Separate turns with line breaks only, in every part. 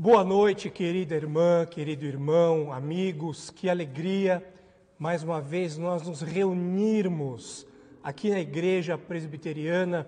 Boa noite, querida irmã, querido irmão, amigos, que alegria mais uma vez nós nos reunirmos aqui na Igreja Presbiteriana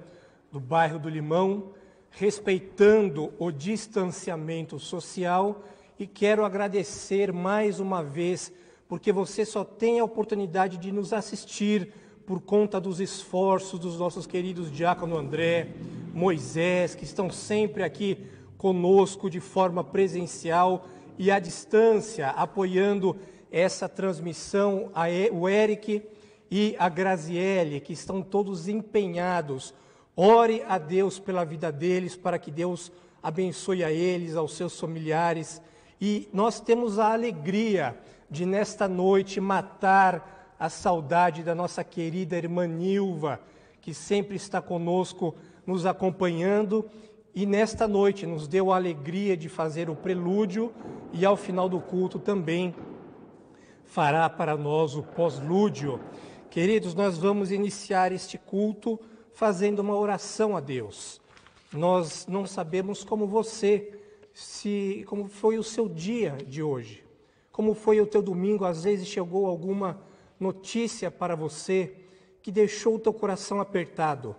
do bairro do Limão, respeitando o distanciamento social, e quero agradecer mais uma vez, porque você só tem a oportunidade de nos assistir por conta dos esforços dos nossos queridos Diácono André, Moisés, que estão sempre aqui conosco de forma presencial e à distância, apoiando essa transmissão, o Eric e a Graziele, que estão todos empenhados. Ore a Deus pela vida deles, para que Deus abençoe a eles, aos seus familiares. E nós temos a alegria de, nesta noite, matar a saudade da nossa querida irmã Nilva, que sempre está conosco, nos acompanhando. E nesta noite nos deu a alegria de fazer o prelúdio e ao final do culto também fará para nós o pós-lúdio. Queridos, nós vamos iniciar este culto fazendo uma oração a Deus. Nós não sabemos como como foi o seu dia de hoje, como foi o teu domingo. Às vezes chegou alguma notícia para você que deixou o teu coração apertado.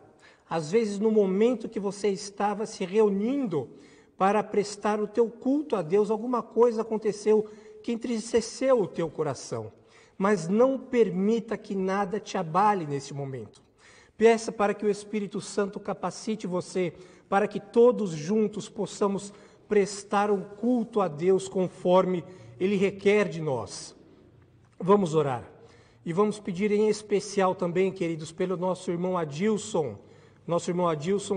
Às vezes, no momento que você estava se reunindo para prestar o teu culto a Deus, alguma coisa aconteceu que entristeceu o teu coração. Mas não permita que nada te abale nesse momento. Peça para que o Espírito Santo capacite você, para que todos juntos possamos prestar um culto a Deus conforme Ele requer de nós. Vamos orar. E vamos pedir em especial também, queridos, pelo nosso irmão Adilson,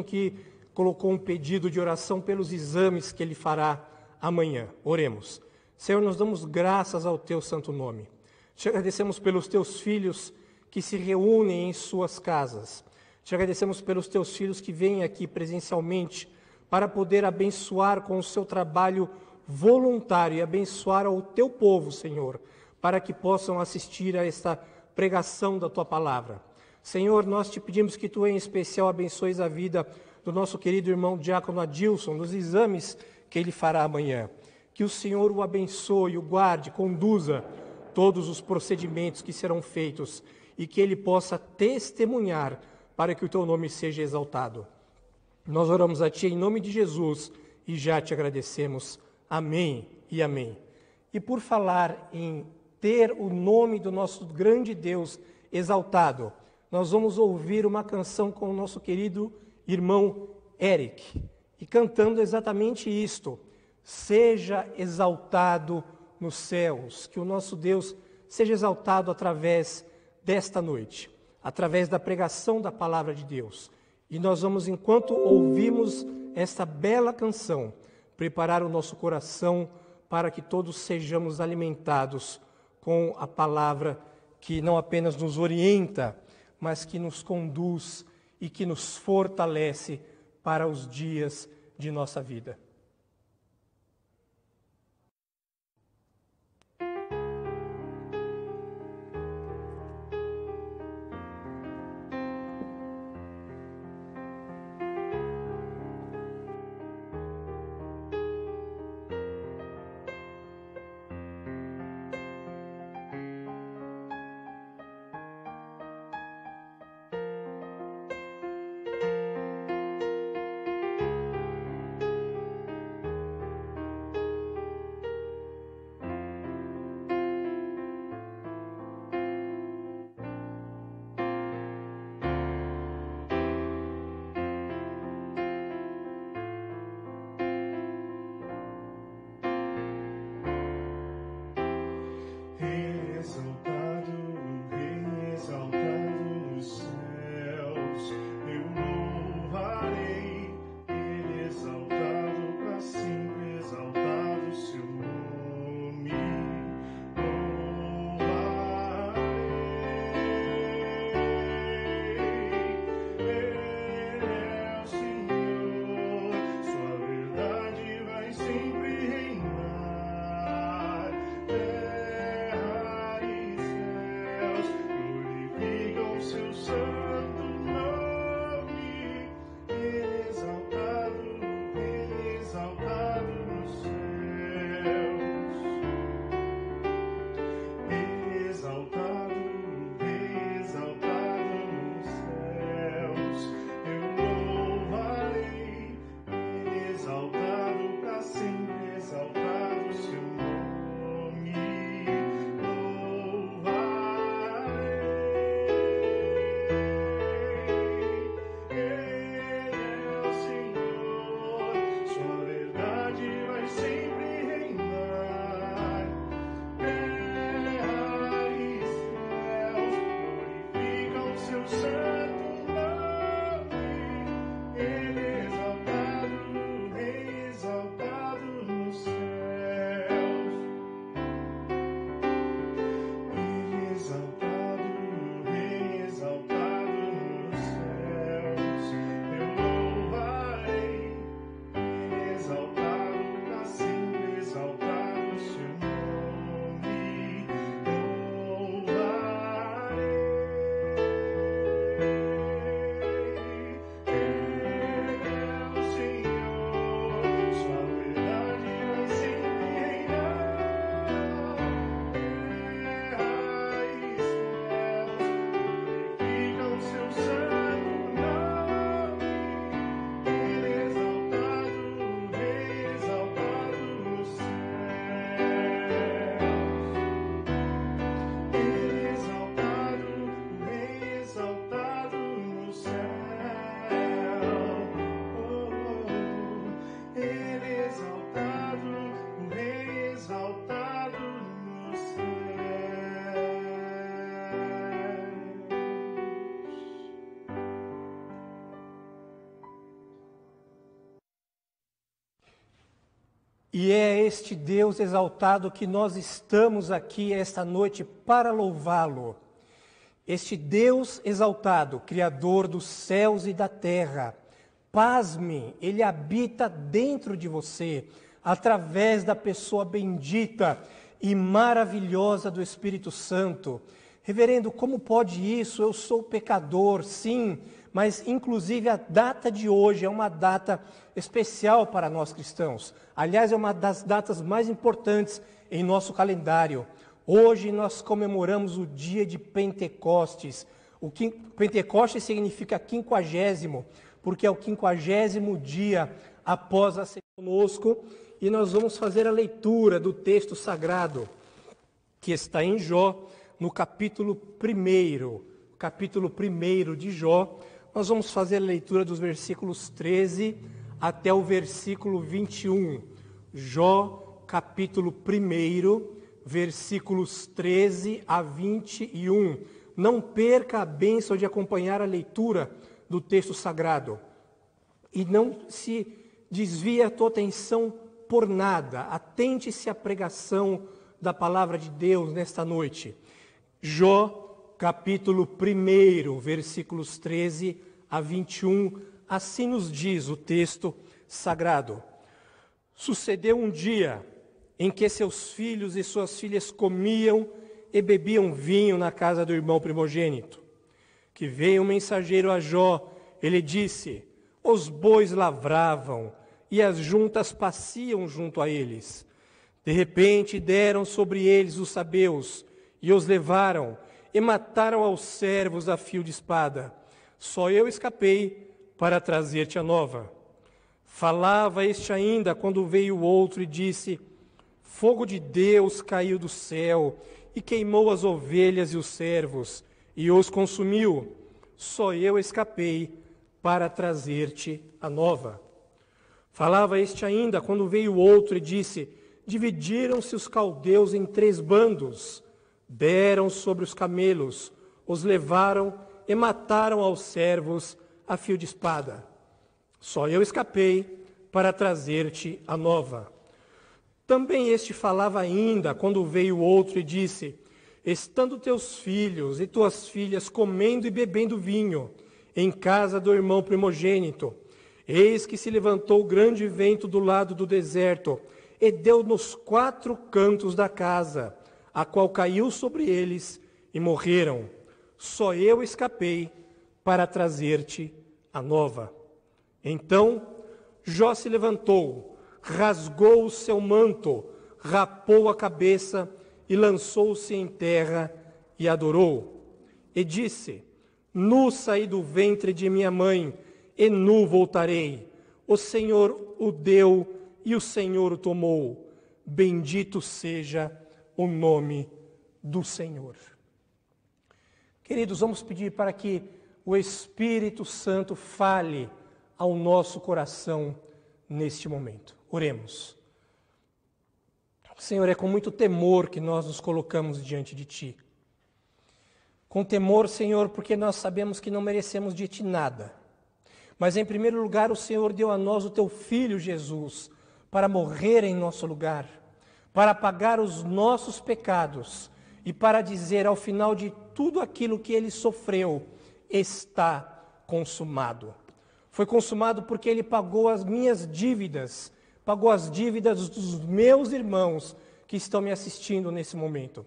que colocou um pedido de oração pelos exames que ele fará amanhã. Oremos. Senhor, nós damos graças ao teu santo nome. Te agradecemos pelos teus filhos que se reúnem em suas casas. Te agradecemos pelos teus filhos que vêm aqui presencialmente para poder abençoar com o seu trabalho voluntário e abençoar ao teu povo, Senhor, para que possam assistir a esta pregação da tua palavra. Senhor, nós te pedimos que tu, em especial, abençoes a vida do nosso querido irmão Diácono Adilson, nos exames que ele fará amanhã. Que o Senhor o abençoe, o guarde, conduza todos os procedimentos que serão feitos e que ele possa testemunhar para que o teu nome seja exaltado. Nós oramos a ti em nome de Jesus e já te agradecemos. Amém e amém. E por falar em ter o nome do nosso grande Deus exaltado, nós vamos ouvir uma canção com o nosso querido irmão Eric, e cantando exatamente isto: seja exaltado nos céus, que o nosso Deus seja exaltado através desta noite, através da pregação da palavra de Deus. E nós vamos, enquanto ouvimos esta bela canção, preparar o nosso coração para que todos sejamos alimentados com a palavra que não apenas nos orienta, mas que nos conduz e que nos fortalece para os dias de nossa vida. E é este Deus exaltado que nós estamos aqui esta noite para louvá-lo. Este Deus exaltado, Criador dos céus e da terra, pasme, Ele habita dentro de você, através da pessoa bendita e maravilhosa do Espírito Santo. Reverendo, como pode isso? Eu sou pecador, sim, mas inclusive a data de hoje é uma data especial para nós cristãos. Aliás, é uma das datas mais importantes em nosso calendário. Hoje nós comemoramos o dia de Pentecostes. Pentecostes significa 50º, porque é o 50º dia após a ceia conosco, e nós vamos fazer a leitura do texto sagrado, que está em Jó, no capítulo 1 de Jó. Nós vamos fazer a leitura dos versículos 13 até o versículo 21. Jó, capítulo 1, versículos 13 a 21. Não perca a bênção de acompanhar a leitura do texto sagrado. E não se desvie a tua atenção por nada. Atente-se à pregação da palavra de Deus nesta noite. Jó, capítulo 1, versículos 13 a 21, assim nos diz o texto sagrado. Sucedeu um dia em que seus filhos e suas filhas comiam e bebiam vinho na casa do irmão primogênito. Que veio um mensageiro a Jó, ele disse: os bois lavravam e as juntas pasciam junto a eles. De repente deram sobre eles os sabeus, e os levaram, e mataram aos servos a fio de espada. Só eu escapei para trazer-te a nova. Falava este ainda, quando veio o outro e disse: fogo de Deus caiu do céu, e queimou as ovelhas e os servos, e os consumiu. Só eu escapei para trazer-te a nova. Falava este ainda, quando veio o outro e disse: dividiram-se os caldeus em 3 bandos, deram sobre os camelos, os levaram e mataram aos servos a fio de espada. Só eu escapei para trazer-te a nova. Também este falava ainda, quando veio o outro e disse: estando teus filhos e tuas filhas comendo e bebendo vinho em casa do irmão primogênito, eis que se levantou grande vento do lado do deserto e deu nos 4 cantos da casa, a qual caiu sobre eles e morreram. Só eu escapei para trazer-te a nova. Então Jó se levantou, rasgou o seu manto, rapou a cabeça e lançou-se em terra e adorou. E disse: nu saí do ventre de minha mãe, e nu voltarei. O Senhor o deu e o Senhor o tomou. Bendito seja o nome do Senhor. Queridos, vamos pedir para que o Espírito Santo fale ao nosso coração neste momento. Oremos. Senhor, é com muito temor que nós nos colocamos diante de Ti. Com temor, Senhor, porque nós sabemos que não merecemos de Ti nada. Mas, em primeiro lugar, o Senhor deu a nós o Teu Filho, Jesus, para morrer em nosso lugar, para pagar os nossos pecados e para dizer, ao final de tudo aquilo que Ele sofreu, está consumado. Foi consumado porque Ele pagou as minhas dívidas, pagou as dívidas dos meus irmãos que estão me assistindo nesse momento.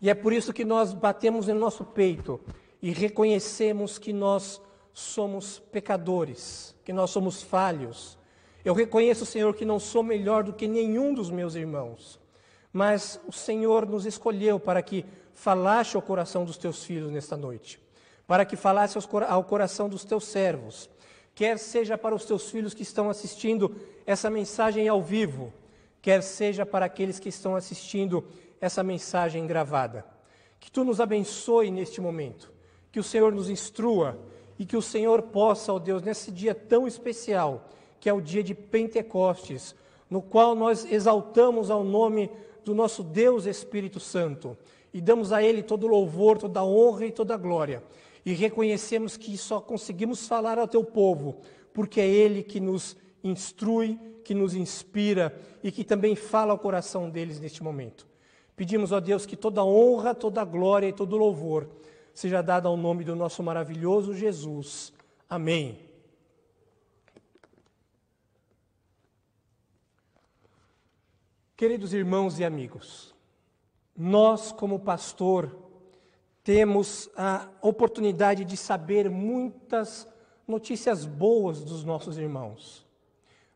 E é por isso que nós batemos em nosso peito e reconhecemos que nós somos pecadores, que nós somos falhos. Eu reconheço, Senhor, que não sou melhor do que nenhum dos meus irmãos, mas o Senhor nos escolheu para que falasse ao coração dos teus filhos nesta noite, para que falasse ao coração dos teus servos, quer seja para os teus filhos que estão assistindo essa mensagem ao vivo, quer seja para aqueles que estão assistindo essa mensagem gravada. Que Tu nos abençoe neste momento, que o Senhor nos instrua e que o Senhor possa, ó Deus, nesse dia tão especial, que é o dia de Pentecostes, no qual nós exaltamos ao nome do nosso Deus Espírito Santo e damos a Ele todo o louvor, toda a honra e toda a glória. E reconhecemos que só conseguimos falar ao Teu povo, porque é Ele que nos instrui, que nos inspira e que também fala ao coração deles neste momento. Pedimos, ó Deus, que toda honra, toda glória e todo louvor seja dada ao nome do nosso maravilhoso Jesus. Amém. Queridos irmãos e amigos, nós, como pastor, temos a oportunidade de saber muitas notícias boas dos nossos irmãos.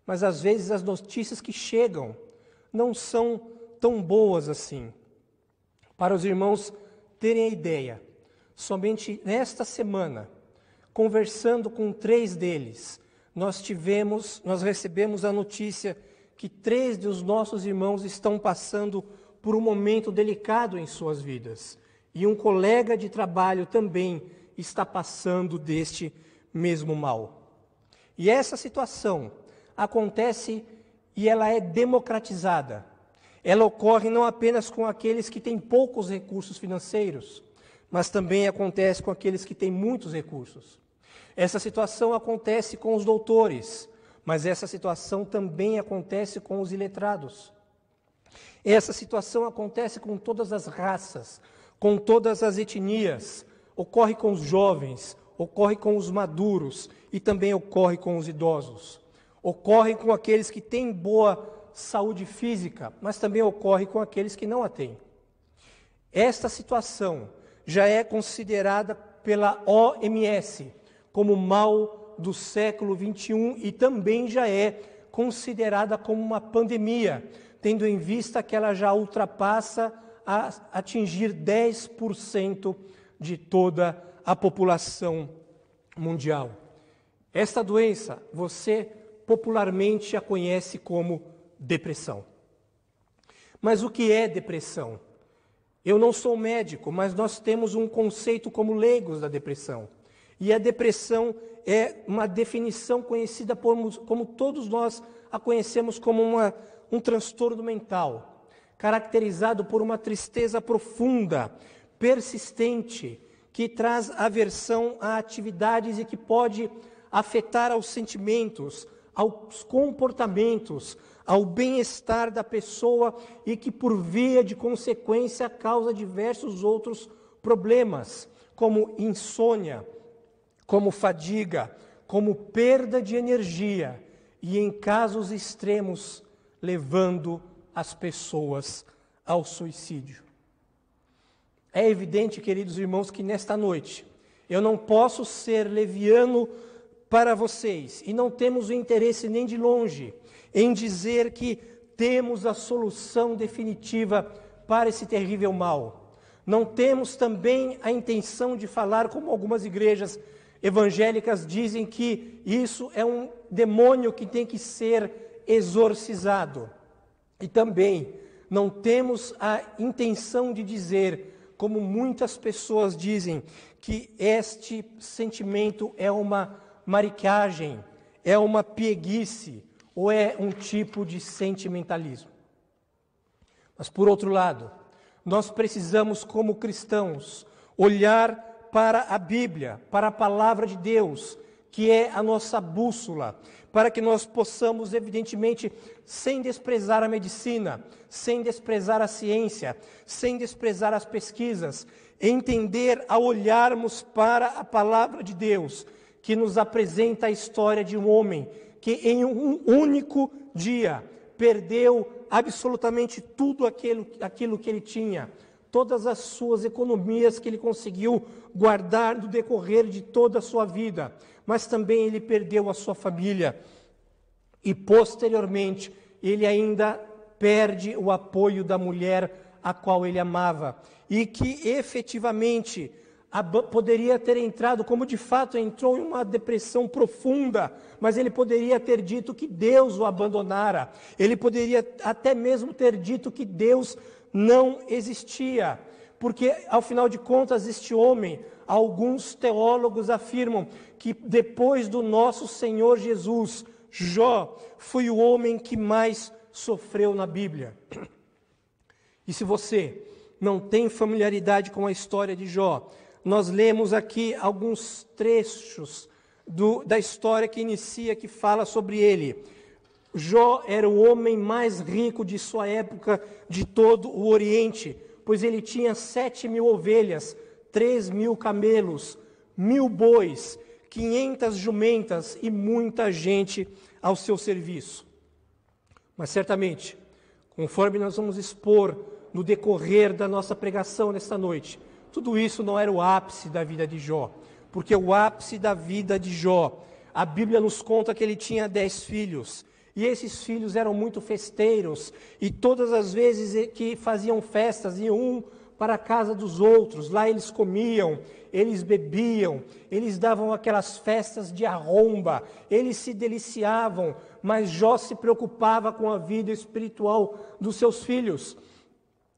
Mas às vezes as notícias que chegam não são tão boas assim. Para os irmãos terem a ideia, somente nesta semana, conversando com 3 deles, nós recebemos a notícia que 3 dos nossos irmãos estão passando por um momento delicado em suas vidas. E um colega de trabalho também está passando deste mesmo mal. E essa situação acontece e ela é democratizada. Ela ocorre não apenas com aqueles que têm poucos recursos financeiros, mas também acontece com aqueles que têm muitos recursos. Essa situação acontece com os doutores, mas essa situação também acontece com os iletrados. Essa situação acontece com todas as raças, com todas as etnias, ocorre com os jovens, ocorre com os maduros e também ocorre com os idosos. Ocorre com aqueles que têm boa saúde física, mas também ocorre com aqueles que não a têm. Esta situação já é considerada pela OMS como mal do século XXI e também já é considerada como uma pandemia, tendo em vista que ela já ultrapassa a atingir 10% de toda a população mundial. Esta doença, você popularmente a conhece como depressão. Mas o que é depressão? Eu não sou médico, mas nós temos um conceito como leigos da depressão. E a depressão é uma definição conhecida como todos nós a conhecemos como um transtorno mental, caracterizado por uma tristeza profunda, persistente, que traz aversão a atividades e que pode afetar aos sentimentos, aos comportamentos, ao bem-estar da pessoa e que, por via de consequência, causa diversos outros problemas, como insônia, como fadiga, como perda de energia e, em casos extremos, levando as pessoas ao suicídio. É evidente, queridos irmãos, que nesta noite eu não posso ser leviano para vocês e não temos o interesse nem de longe em dizer que temos a solução definitiva para esse terrível mal. Não temos também a intenção de falar como algumas igrejas evangélicas dizem que isso é um demônio que tem que ser exorcizado. E também não temos a intenção de dizer, como muitas pessoas dizem, que este sentimento é uma maricagem, é uma pieguice ou é um tipo de sentimentalismo. Mas, por outro lado, nós precisamos, como cristãos, olhar para a Bíblia, para a Palavra de Deus, que é a nossa bússola, para que nós possamos, evidentemente, sem desprezar a medicina, sem desprezar a ciência, sem desprezar as pesquisas, entender ao olharmos para a Palavra de Deus, que nos apresenta a história de um homem que em um único dia perdeu absolutamente tudo aquilo que ele tinha, todas as suas economias que ele conseguiu guardar no decorrer de toda a sua vida, mas também ele perdeu a sua família e posteriormente ele ainda perde o apoio da mulher a qual ele amava e que efetivamente poderia ter entrado, como de fato entrou, em uma depressão profunda, mas ele poderia ter dito que Deus o abandonara, ele poderia até mesmo ter dito que Deus não existia, porque ao final de contas este homem, alguns teólogos afirmam que depois do nosso Senhor Jesus, Jó foi o homem que mais sofreu na Bíblia. E se você não tem familiaridade com a história de Jó, nós lemos aqui alguns trechos da história que inicia, que fala sobre ele. Jó era o homem mais rico de sua época de todo o Oriente, pois ele tinha 7.000 ovelhas, 3.000 camelos, 1.000 bois, 500 jumentas e muita gente ao seu serviço. Mas certamente, conforme nós vamos expor no decorrer da nossa pregação nesta noite, tudo isso não era o ápice da vida de Jó, porque o ápice da vida de Jó, a Bíblia nos conta que ele tinha 10 filhos, e esses filhos eram muito festeiros, e todas as vezes que faziam festas, iam um para a casa dos outros, lá eles comiam, eles bebiam, eles davam aquelas festas de arromba, eles se deliciavam, mas Jó se preocupava com a vida espiritual dos seus filhos.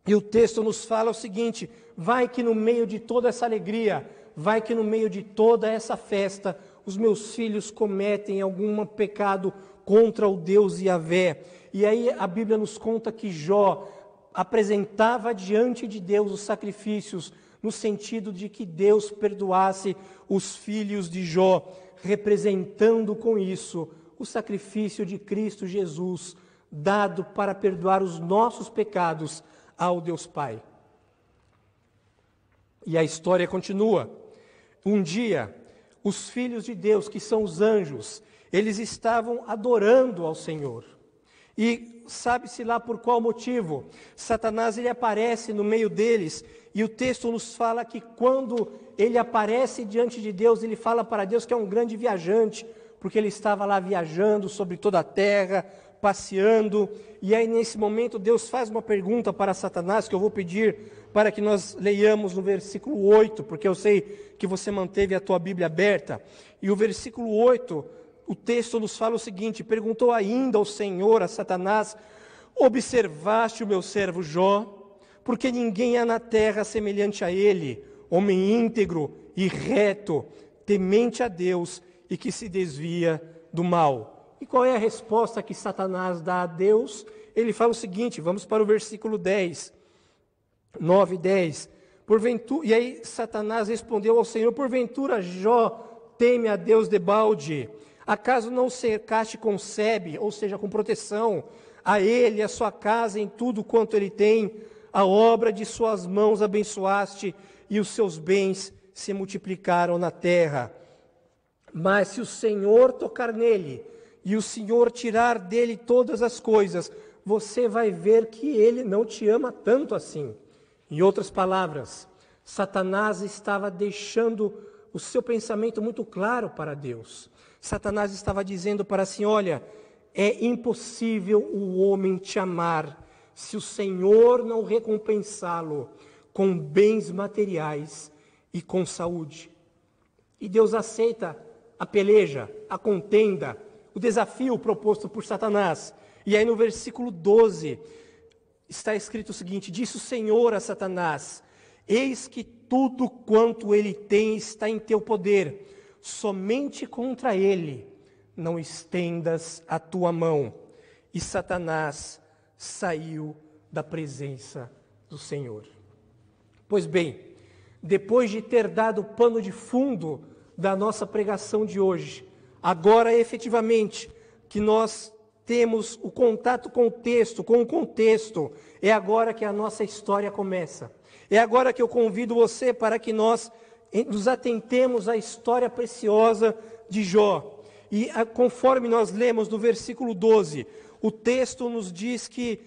E o texto nos fala o seguinte: vai que no meio de toda essa alegria, vai que no meio de toda essa festa, os meus filhos cometem algum pecado contra o Deus Yahvé. E aí a Bíblia nos conta que Jó apresentava diante de Deus os sacrifícios, no sentido de que Deus perdoasse os filhos de Jó, representando com isso o sacrifício de Cristo Jesus, dado para perdoar os nossos pecados ao Deus Pai. E a história continua. Um dia, os filhos de Deus, que são os anjos, eles estavam adorando ao Senhor. E sabe-se lá por qual motivo. Satanás ele aparece no meio deles, e o texto nos fala que quando ele aparece diante de Deus, ele fala para Deus que é um grande viajante, porque ele estava lá viajando sobre toda a terra, passeando, e aí nesse momento Deus faz uma pergunta para Satanás, que eu vou pedir para que nós leiamos no versículo 8, porque eu sei que você manteve a tua Bíblia aberta, e o versículo 8, o texto nos fala o seguinte: perguntou ainda o Senhor a Satanás: observaste o meu servo Jó? Porque ninguém há na terra semelhante a ele, homem íntegro e reto, temente a Deus e que se desvia do mal. E qual é a resposta que Satanás dá a Deus? Ele fala o seguinte, vamos para o versículo 10, 9 e 10. E aí Satanás respondeu ao Senhor: porventura Jó teme a Deus debalde? Acaso não cercaste com sebe, ou seja, com proteção, a ele, a sua casa, em tudo quanto ele tem? A obra de suas mãos abençoaste, e os seus bens se multiplicaram na terra. Mas se o Senhor tocar nele, e o Senhor tirar dele todas as coisas, você vai ver que ele não te ama tanto assim. Em outras palavras, Satanás estava deixando o seu pensamento muito claro para Deus. Satanás estava dizendo para si: olha, é impossível o homem te amar se o Senhor não recompensá-lo com bens materiais e com saúde. E Deus aceita a peleja, a contenda, o desafio proposto por Satanás. E aí no versículo 12 está escrito o seguinte: disse o Senhor a Satanás: eis que tudo quanto ele tem está em teu poder, somente contra ele não estendas a tua mão. E Satanás saiu da presença do Senhor. Pois bem, depois de ter dado o pano de fundo da nossa pregação de hoje, agora efetivamente que nós temos o contato com o texto, com o contexto, é agora que a nossa história começa. É agora que eu convido você para que nós nos atentemos à história preciosa de Jó. E conforme nós lemos no versículo 12, o texto nos diz que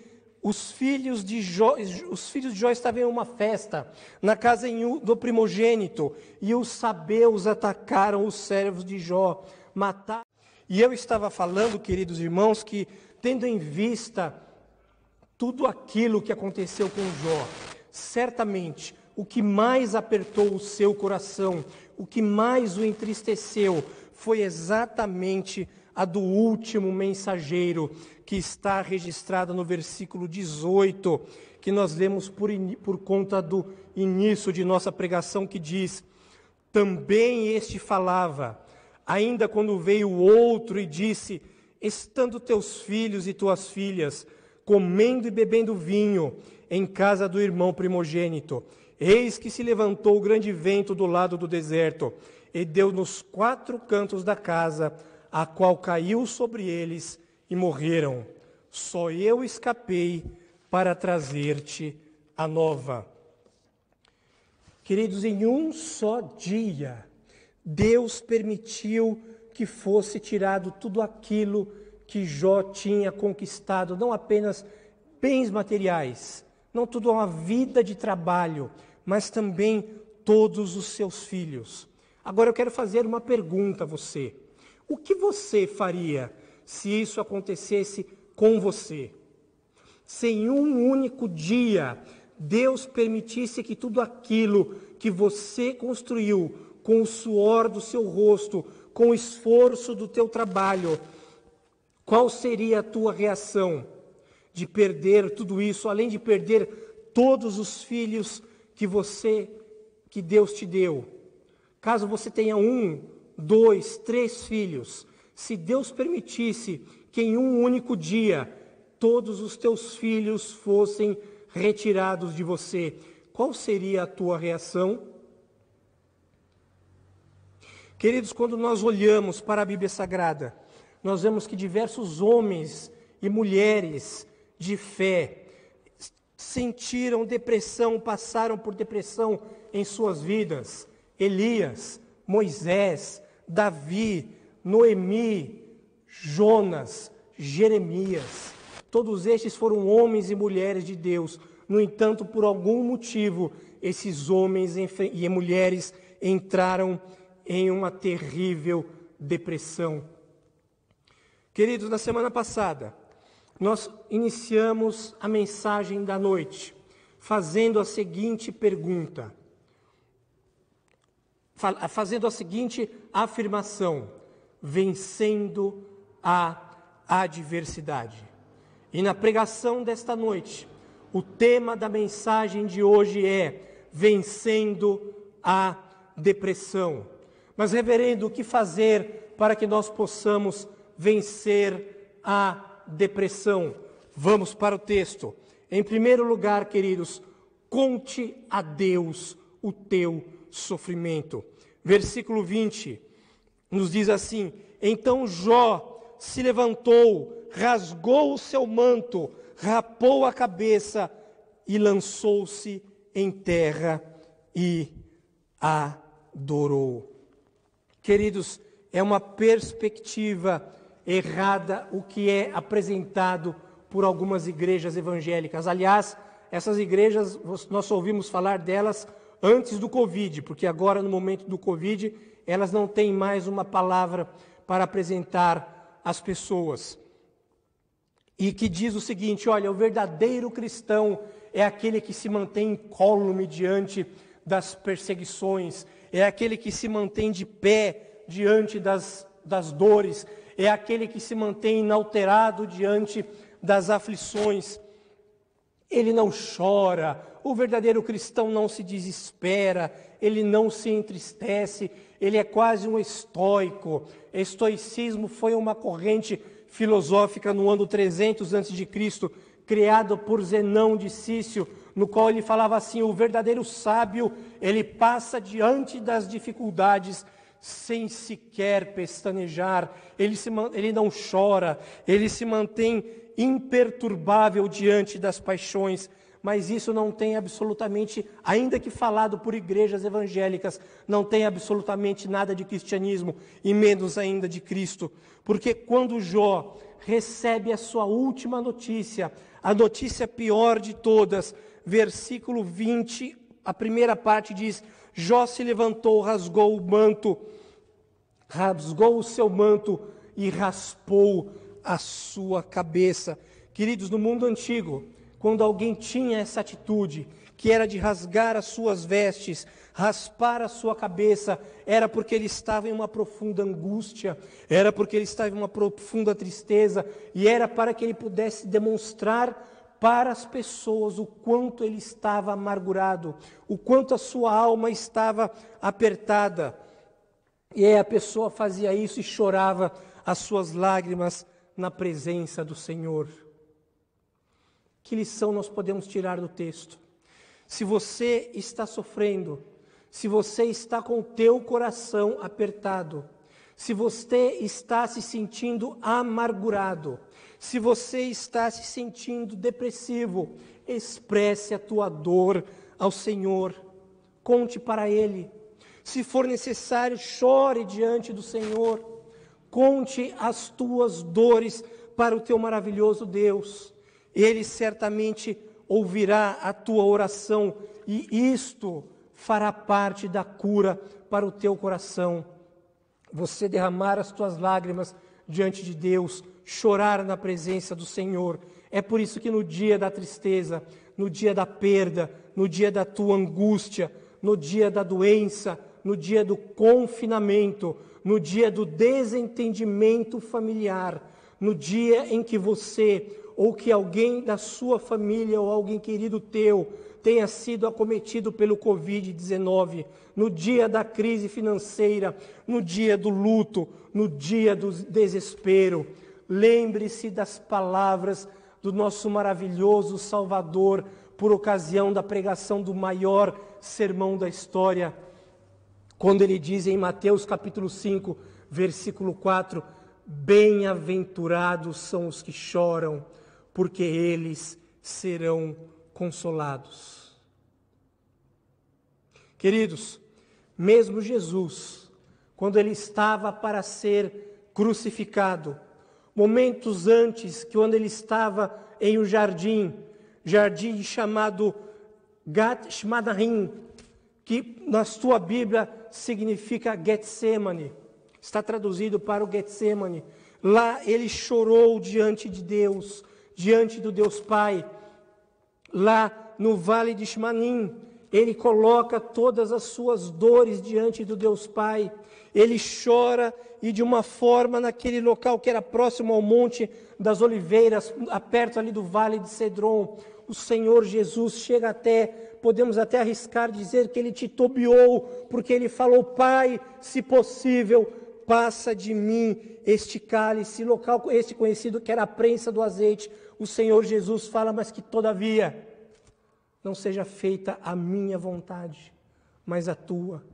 os filhos de Jó estavam em uma festa, na casa do primogênito, e os sabeus atacaram os servos de Jó, mataram. E eu estava falando, queridos irmãos, que tendo em vista tudo aquilo que aconteceu com Jó, certamente o que mais apertou o seu coração, o que mais o entristeceu, foi exatamente a do último mensageiro, que está registrada no versículo 18, que nós lemos por conta do início de nossa pregação, que diz: também este falava, ainda quando veio outro e disse: estando teus filhos e tuas filhas, comendo e bebendo vinho, em casa do irmão primogênito, eis que se levantou o grande vento do lado do deserto, e deu nos 4 cantos da casa, a qual caiu sobre eles, e morreram. Só eu escapei para trazer-te a nova. Queridos, em um só dia, Deus permitiu que fosse tirado tudo aquilo que Jó tinha conquistado, não apenas bens materiais, não toda uma vida de trabalho, mas também todos os seus filhos. Agora eu quero fazer uma pergunta a você. O que você faria se isso acontecesse com você? Se em um único dia Deus permitisse que tudo aquilo que você construiu com o suor do seu rosto, com o esforço do teu trabalho, qual seria a tua reação de perder tudo isso, além de perder todos os filhos que Deus te deu? Caso você tenha 1, 2, 3 filhos, se Deus permitisse que em um único dia todos os teus filhos fossem retirados de você, qual seria a tua reação? Queridos, quando nós olhamos para a Bíblia Sagrada, nós vemos que diversos homens e mulheres de fé sentiram depressão, passaram por depressão em suas vidas. Elias, Moisés, Davi, Noemi, Jonas, Jeremias. Todos estes foram homens e mulheres de Deus. No entanto, por algum motivo, esses homens e mulheres entraram em uma terrível depressão. Queridos, na semana passada, nós iniciamos a mensagem da noite, fazendo a seguinte pergunta, fazendo a seguinte afirmação: vencendo a adversidade. E na pregação desta noite, o tema da mensagem de hoje é vencendo a depressão. Mas, reverendo, o que fazer para que nós possamos vencer a depressão? Vamos para o texto. Em primeiro lugar, queridos, conte a Deus o teu sofrimento. Versículo 20 nos diz assim: então Jó se levantou, rasgou o seu manto, rapou a cabeça e lançou-se em terra e adorou. Queridos, é uma perspectiva errada o que é apresentado por algumas igrejas evangélicas. Aliás, essas igrejas, nós só ouvimos falar delas antes do Covid, porque agora, no momento do Covid, elas não têm mais uma palavra para apresentar às pessoas. E que diz o seguinte: olha, o verdadeiro cristão é aquele que se mantém incólume diante das perseguições, é aquele que se mantém de pé diante das dores, é aquele que se mantém inalterado diante das aflições. Ele não chora, o verdadeiro cristão não se desespera, ele não se entristece, ele é quase um estoico. Estoicismo foi uma corrente filosófica no ano 300 a.C., criado por Zenão de Cício, no qual ele falava assim: o verdadeiro sábio, ele passa diante das dificuldades sem sequer pestanejar, ele não chora, ele se mantém imperturbável diante das paixões. Mas isso não tem absolutamente, ainda que falado por igrejas evangélicas, não tem absolutamente nada de cristianismo, e menos ainda de Cristo. Porque quando Jó recebe a sua última notícia, a notícia pior de todas, versículo 20, a primeira parte diz: Jó se levantou, rasgou o seu manto e raspou a sua cabeça. Queridos, no mundo antigo, quando alguém tinha essa atitude, que era de rasgar as suas vestes, raspar a sua cabeça, era porque ele estava em uma profunda angústia, era porque ele estava em uma profunda tristeza, e era para que ele pudesse demonstrar para as pessoas o quanto ele estava amargurado, o quanto a sua alma estava apertada. E aí a pessoa fazia isso e chorava as suas lágrimas na presença do Senhor. Que lição nós podemos tirar do texto? Se você está sofrendo, se você está com o teu coração apertado, Se você está se sentindo amargurado, se você está se sentindo depressivo, expresse a tua dor ao Senhor. Conte para Ele. Se for necessário, chore diante do Senhor. Conte as tuas dores para o teu maravilhoso Deus. Ele certamente ouvirá a tua oração e isto fará parte da cura para o teu coração. Você derramar as tuas lágrimas diante de Deus, chorar na presença do Senhor. É por isso que no dia da tristeza, no dia da perda, no dia da tua angústia, no dia da doença, no dia do confinamento, no dia do desentendimento familiar, no dia em que você ou que alguém da sua família ou alguém querido teu tenha sido acometido pelo Covid-19, no dia da crise financeira, no dia do luto, no dia do desespero, lembre-se das palavras do nosso maravilhoso Salvador por ocasião da pregação do maior sermão da história, quando ele diz em Mateus capítulo 5, versículo 4, bem-aventurados são os que choram, porque eles serão consolados. Queridos, mesmo Jesus, quando ele estava para ser crucificado, momentos antes, quando ele estava em um jardim chamado Gat-Shmadarim, que na sua Bíblia significa Getsemane, está traduzido para o Getsemane. Lá ele chorou diante de Deus, diante do Deus Pai. Lá no vale de Shmanim, ele coloca todas as suas dores diante do Deus Pai. Ele chora e de uma forma naquele local que era próximo ao Monte das Oliveiras, perto ali do Vale de Cedron, o Senhor Jesus chega até, podemos até arriscar dizer que ele titubeou, porque ele falou, Pai, se possível, passa de mim este cálice, local este conhecido que era a prensa do azeite. O Senhor Jesus fala, mas que todavia não seja feita a minha vontade, mas a tua.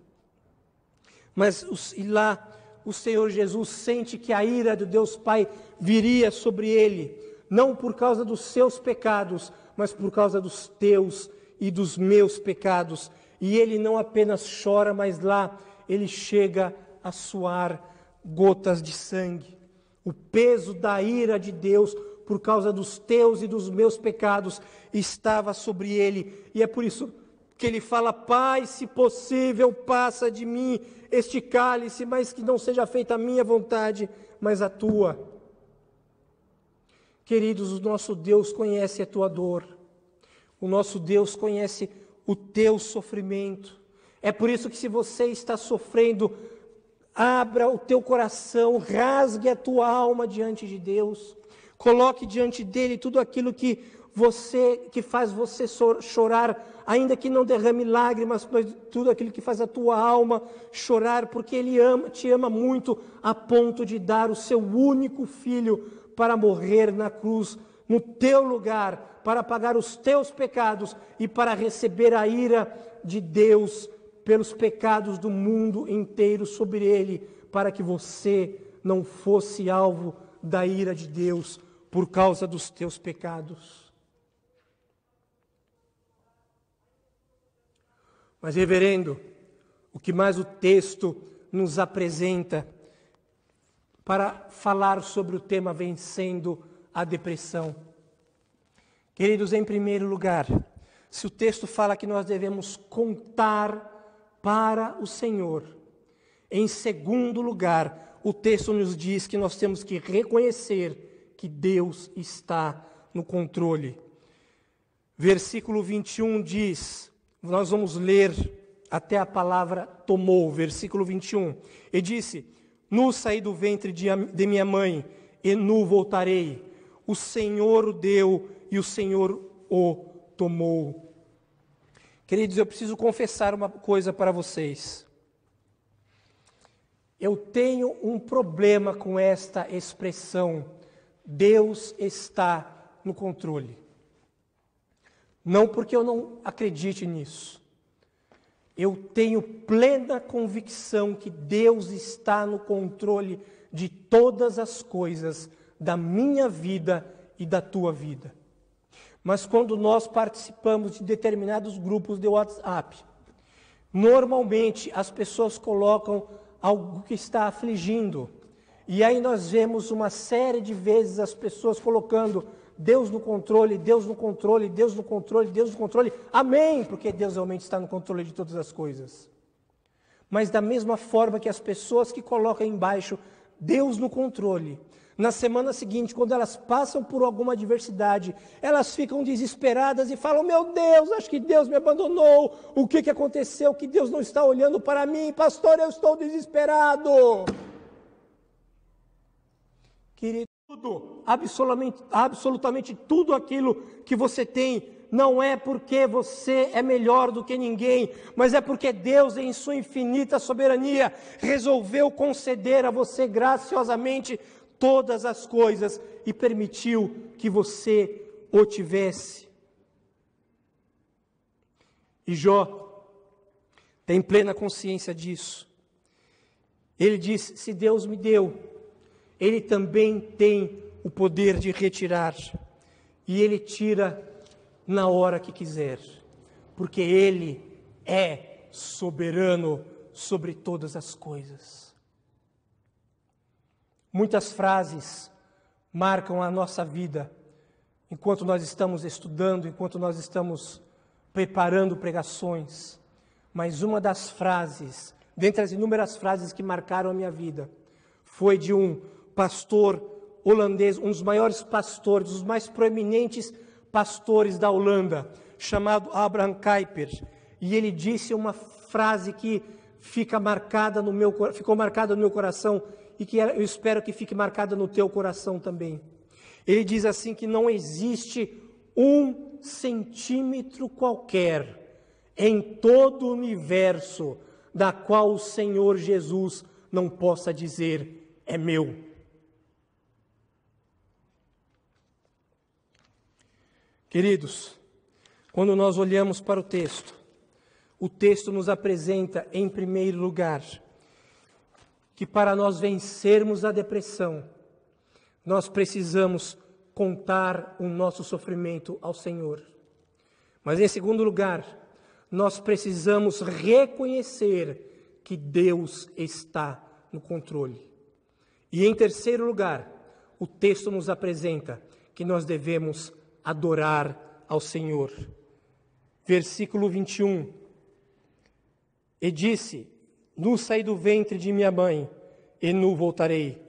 E lá o Senhor Jesus sente que a ira do Deus Pai viria sobre ele, não por causa dos seus pecados, mas por causa dos teus e dos meus pecados. E ele não apenas chora, mas lá ele chega a suar gotas de sangue. O peso da ira de Deus por causa dos teus e dos meus pecados estava sobre ele. E é por isso que ele fala, Pai, se possível, passa de mim este cálice, mas que não seja feita a minha vontade, mas a tua. Queridos, o nosso Deus conhece a tua dor. O nosso Deus conhece o teu sofrimento. É por isso que se você está sofrendo, abra o teu coração, rasgue a tua alma diante de Deus. Coloque diante dele tudo aquilo que faz você chorar, ainda que não derrame lágrimas, mas tudo aquilo que faz a tua alma chorar, porque ele te ama muito a ponto de dar o seu único filho para morrer na cruz, no teu lugar, para pagar os teus pecados e para receber a ira de Deus pelos pecados do mundo inteiro sobre ele, para que você não fosse alvo da ira de Deus por causa dos teus pecados. Mas, reverendo, o que mais o texto nos apresenta para falar sobre o tema vencendo a depressão? Queridos, em primeiro lugar, se o texto fala que nós devemos contar para o Senhor, em segundo lugar, o texto nos diz que nós temos que reconhecer que Deus está no controle. Versículo 21 diz, nós vamos ler até a palavra tomou, versículo 21. E disse, nu saí do ventre de minha mãe, e nu voltarei. O Senhor o deu e o Senhor o tomou. Queridos, eu preciso confessar uma coisa para vocês. Eu tenho um problema com esta expressão, Deus está no controle. Não porque eu não acredite nisso. eu tenho plena convicção que Deus está no controle de todas as coisas da minha vida e da tua vida. Mas quando nós participamos de determinados grupos de WhatsApp, normalmente as pessoas colocam algo que está afligindo. E aí nós vemos uma série de vezes as pessoas colocando Deus no controle, Deus no controle, Deus no controle, Deus no controle. Amém, porque Deus realmente está no controle de todas as coisas. Mas da mesma forma que as pessoas que colocam embaixo Deus no controle, na semana seguinte, quando elas passam por alguma adversidade, elas ficam desesperadas e falam, meu Deus, acho que Deus me abandonou, o que aconteceu, que Deus não está olhando para mim, pastor, eu estou desesperado. Querido, tudo, absolutamente tudo aquilo que você tem, não é porque você é melhor do que ninguém, mas é porque Deus, em sua infinita soberania, resolveu conceder a você graciosamente todas as coisas e permitiu que você o tivesse. E Jó tem plena consciência disso. Ele diz, se Deus me deu, Ele também tem o poder de retirar. E Ele tira na hora que quiser, porque Ele é soberano sobre todas as coisas. Muitas frases marcam a nossa vida, enquanto nós estamos estudando, enquanto nós estamos preparando pregações, mas uma das frases, dentre as inúmeras frases que marcaram a minha vida, foi de um pastor holandês, um dos maiores pastores, os mais proeminentes pastores da Holanda, chamado Abraham Kuyper, e ele disse uma frase que ficou marcada no meu coração e que eu espero que fique marcada no teu coração também. Ele diz assim que não existe 1 centímetro qualquer em todo o universo da qual o Senhor Jesus não possa dizer, é meu. Queridos, quando nós olhamos para o texto nos apresenta, em primeiro lugar, que para nós vencermos a depressão, nós precisamos contar o nosso sofrimento ao Senhor. Mas, em segundo lugar, nós precisamos reconhecer que Deus está no controle. E, em terceiro lugar, o texto nos apresenta que nós devemos adorar ao Senhor. Versículo 21. E disse, nu saí do ventre de minha mãe, e nu voltarei.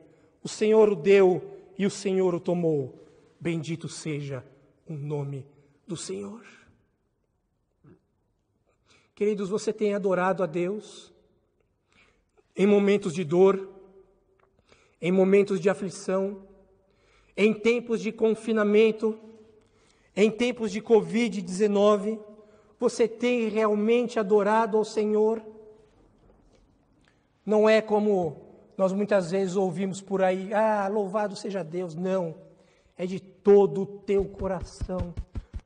O Senhor o deu e o Senhor o tomou. Bendito seja o nome do Senhor. Queridos, você tem adorado a Deus em momentos de dor, em momentos de aflição, em tempos de confinamento, em tempos de Covid-19, você tem realmente adorado ao Senhor? Não é como nós muitas vezes ouvimos por aí, louvado seja Deus. Não, é de todo o teu coração,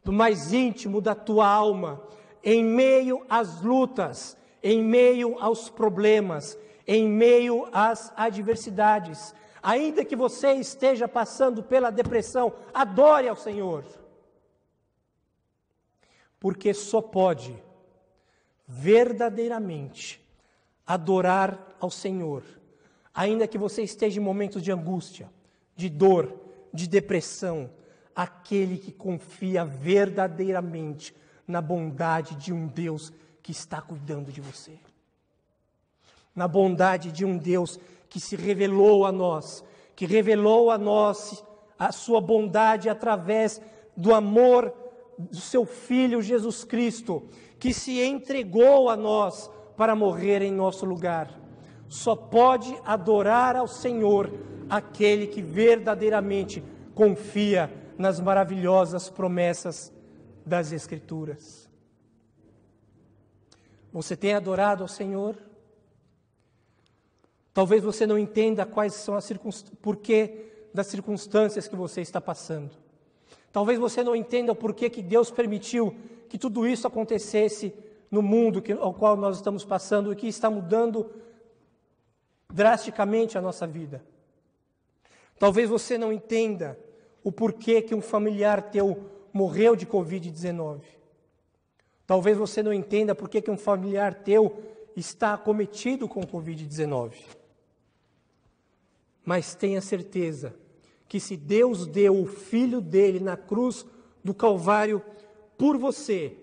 do mais íntimo da tua alma, em meio às lutas, em meio aos problemas, em meio às adversidades. Ainda que você esteja passando pela depressão, adore ao Senhor. Porque só pode verdadeiramente adorar ao Senhor, ainda que você esteja em momentos de angústia, de dor, de depressão, aquele que confia verdadeiramente na bondade de um Deus que está cuidando de você. Na bondade de um Deus que se revelou a nós, que revelou a nós a sua bondade através do amor do seu Filho Jesus Cristo, que se entregou a nós para morrer em nosso lugar. Só pode adorar ao Senhor aquele que verdadeiramente confia nas maravilhosas promessas das Escrituras. Você tem adorado ao Senhor? Talvez você não entenda quais são porquê das circunstâncias que você está passando. Talvez você não entenda o porquê que Deus permitiu que tudo isso acontecesse no mundo ao qual nós estamos passando e que está mudando drasticamente a nossa vida. Talvez você não entenda o porquê que um familiar teu morreu de Covid-19. Talvez você não entenda porquê que um familiar teu está acometido com Covid-19. Mas tenha certeza que se Deus deu o Filho dele na cruz do Calvário por você,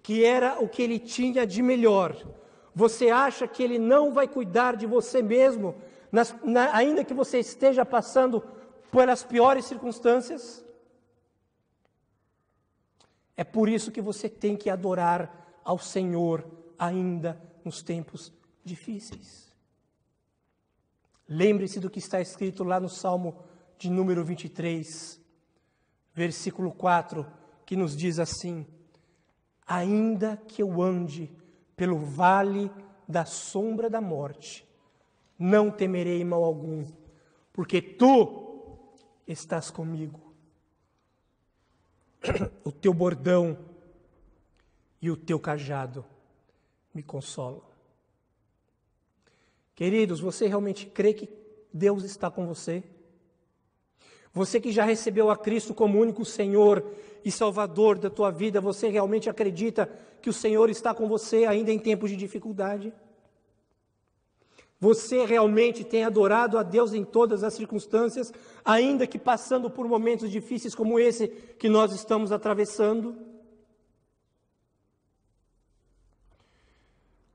que era o que ele tinha de melhor, você acha que ele não vai cuidar de você mesmo, ainda que você esteja passando pelas piores circunstâncias? É por isso que você tem que adorar ao Senhor ainda nos tempos difíceis. Lembre-se do que está escrito lá no Salmo de número 23, versículo 4, que nos diz assim: ainda que eu ande pelo vale da sombra da morte, não temerei mal algum, porque tu estás comigo. O teu bordão e o teu cajado me consolam. Queridos, você realmente crê que Deus está com você? Você que já recebeu a Cristo como único Senhor e Salvador da tua vida, você realmente acredita que o Senhor está com você ainda em tempos de dificuldade? Você realmente tem adorado a Deus em todas as circunstâncias, ainda que passando por momentos difíceis como esse que nós estamos atravessando?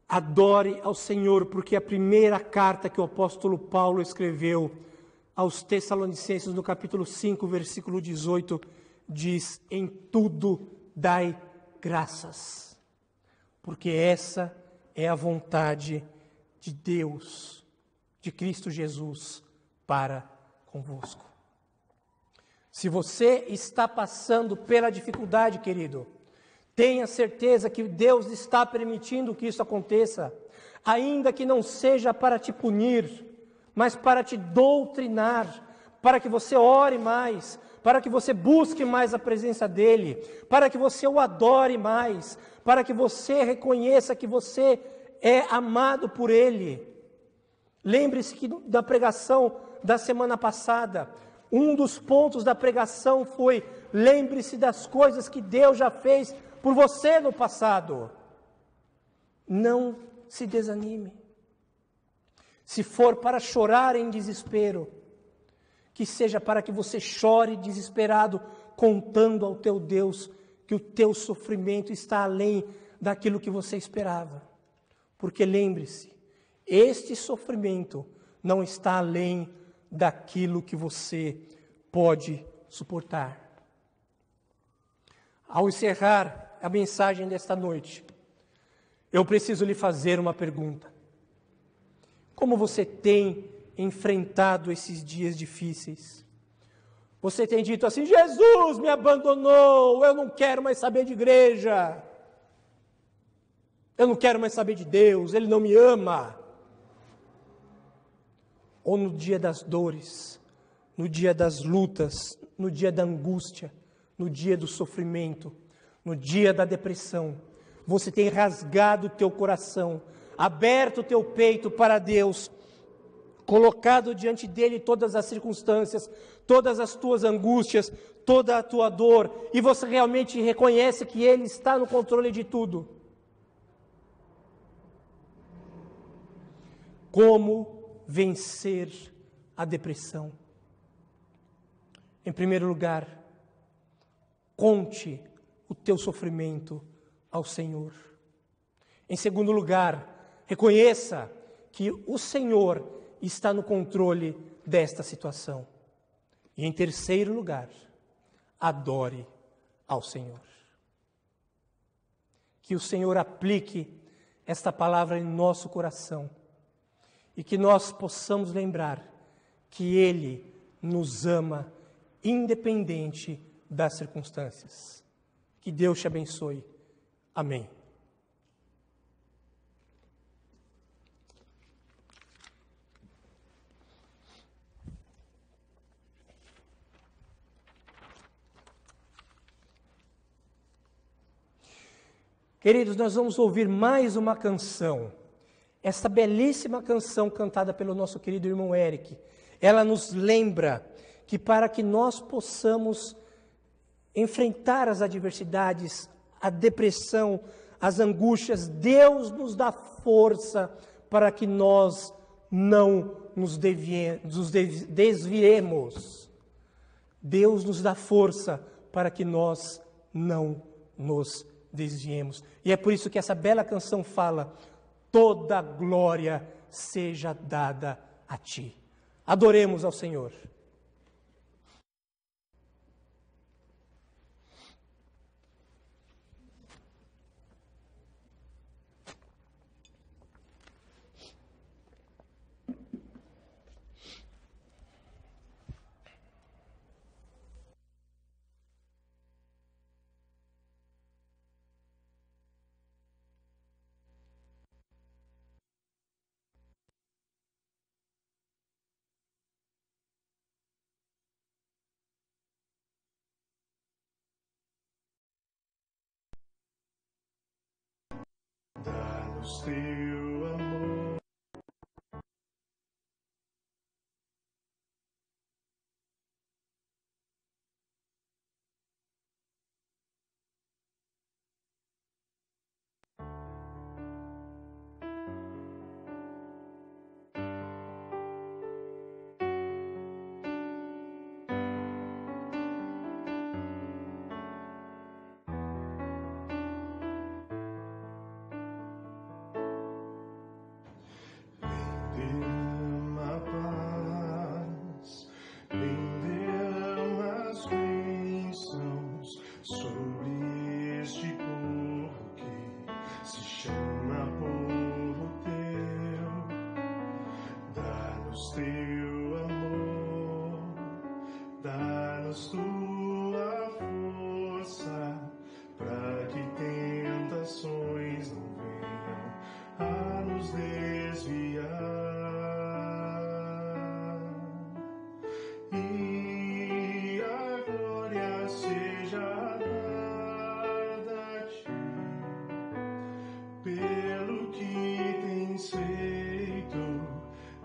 Adore ao Senhor, porque a primeira carta que o apóstolo Paulo escreveu aos Tessalonicenses, no capítulo 5, versículo 18, diz: em tudo dai graças, porque essa é a vontade de Deus, de Cristo Jesus, para convosco. Se você está passando pela dificuldade, querido, tenha certeza que Deus está permitindo que isso aconteça, ainda que não seja para te punir, mas para te doutrinar, para que você ore mais, para que você busque mais a presença dEle, para que você o adore mais, para que você reconheça que você é amado por Ele. Lembre-se que da pregação da semana passada, um dos pontos da pregação foi: lembre-se das coisas que Deus já fez por você no passado. Não se desanime. Se for para chorar em desespero, que seja para que você chore desesperado, contando ao teu Deus que o teu sofrimento está além daquilo que você esperava. Porque lembre-se, este sofrimento não está além daquilo que você pode suportar. Ao encerrar a mensagem desta noite, eu preciso lhe fazer uma pergunta. Como você tem enfrentado esses dias difíceis? Você tem dito assim: Jesus me abandonou, eu não quero mais saber de igreja, eu não quero mais saber de Deus, Ele não me ama. Ou no dia das dores, no dia das lutas, no dia da angústia, no dia do sofrimento, no dia da depressão, você tem rasgado o teu coração, aberto o teu peito para Deus, colocado diante dEle todas as circunstâncias, todas as tuas angústias, toda a tua dor, e você realmente reconhece que Ele está no controle de tudo. Como vencer a depressão? Em primeiro lugar, conte o teu sofrimento ao Senhor. Em segundo lugar, reconheça que o Senhor está no controle desta situação. E em terceiro lugar, adore ao Senhor. Que o Senhor aplique esta palavra em nosso coração e que nós possamos lembrar que Ele nos ama independente das circunstâncias. Que Deus te abençoe. Amém. Queridos, nós vamos ouvir mais uma canção. Essa belíssima canção cantada pelo nosso querido irmão Eric, ela nos lembra que para que nós possamos enfrentar as adversidades, a depressão, as angústias, Deus nos dá força para que nós não nos desviemos. Deus nos dá força para que nós não nos desviemos. E é por isso que essa bela canção fala: toda glória seja dada a ti. Adoremos ao Senhor.
Dá-nos teu amor, derrama paz, vem derrama as bênçãos sobre este povo que se chama povo teu. Dá-nos teu amor, dá-nos tua força, para que tentações não venham a nos desviar. E a glória seja dada a ti, pelo que tens feito,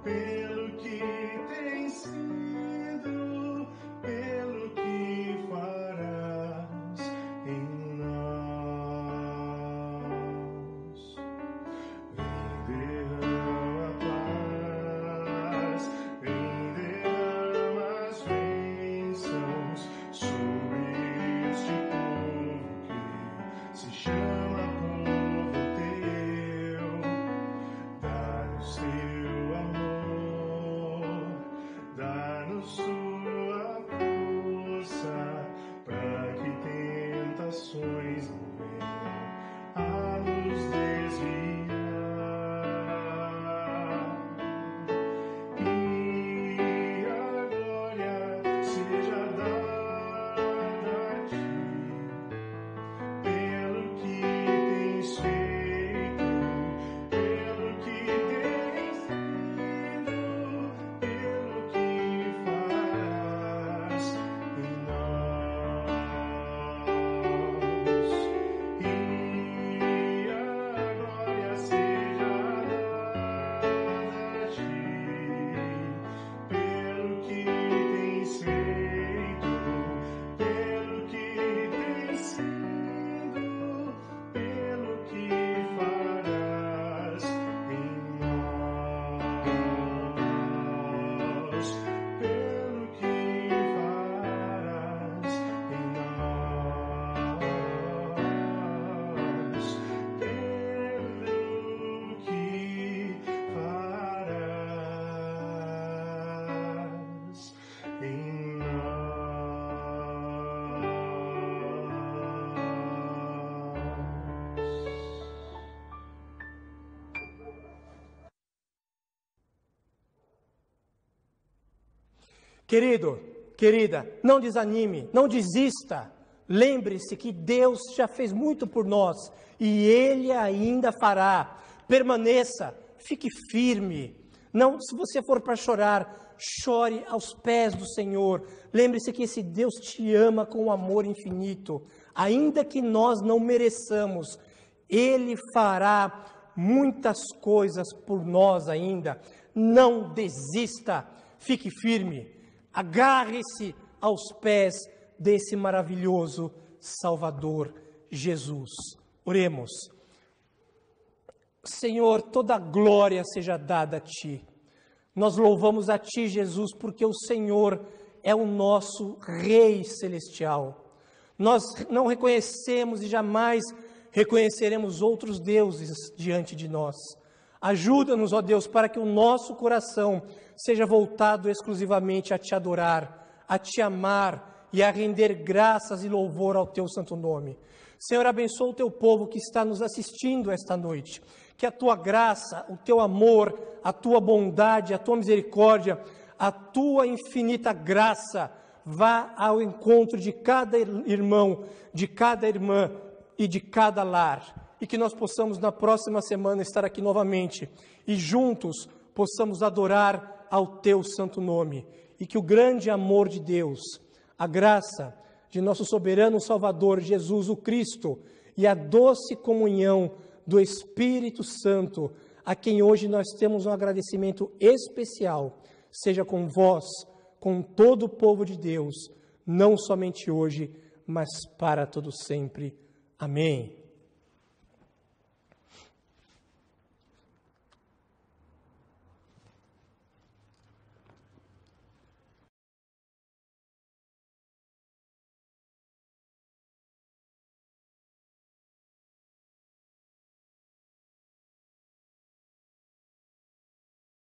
pelo que tens sido, pelo que farás em nós. Vem derrama paz, vem derrama as bênçãos sobre este povo que se chama povo teu. Dá-nos teu amor, dá-nos tua força, para que tentações não venham a nos desviar. E a glória seja dada a ti, pelo que tens feito, pelo que tens sido, pelo que farás em nós. E a glória seja dada a ti, pelo que tens feito, pelo que tens sido, pelo que farás em nós, pelo que farás em nós, pelo que farás em nós.
Querido, querida, não desanime, não desista. Lembre-se que Deus já fez muito por nós e Ele ainda fará. Permaneça, fique firme. Não, se você for para chorar, chore aos pés do Senhor. Lembre-se que esse Deus te ama com um amor infinito. Ainda que nós não mereçamos, Ele fará muitas coisas por nós ainda. Não desista, fique firme, agarre-se aos pés desse maravilhoso Salvador Jesus. Oremos. Senhor, toda a glória seja dada a Ti. Nós louvamos a Ti, Jesus, porque o Senhor é o nosso Rei Celestial. Nós não reconhecemos e jamais reconheceremos outros deuses diante de nós. Ajuda-nos, ó Deus, para que o nosso coração seja voltado exclusivamente a Te adorar, a Te amar e a render graças e louvor ao Teu santo nome. Senhor, abençoa o Teu povo que está nos assistindo esta noite. Que a Tua graça, o Teu amor, a Tua bondade, a Tua misericórdia, a Tua infinita graça vá ao encontro de cada irmão, de cada irmã e de cada lar. E que nós possamos na próxima semana estar aqui novamente e juntos possamos adorar ao Teu santo nome. E que o grande amor de Deus, a graça de nosso soberano Salvador Jesus o Cristo e a doce comunhão do Espírito Santo, a quem hoje nós temos um agradecimento especial, seja com vós, com todo o povo de Deus, não somente hoje, mas para todo sempre. Amém.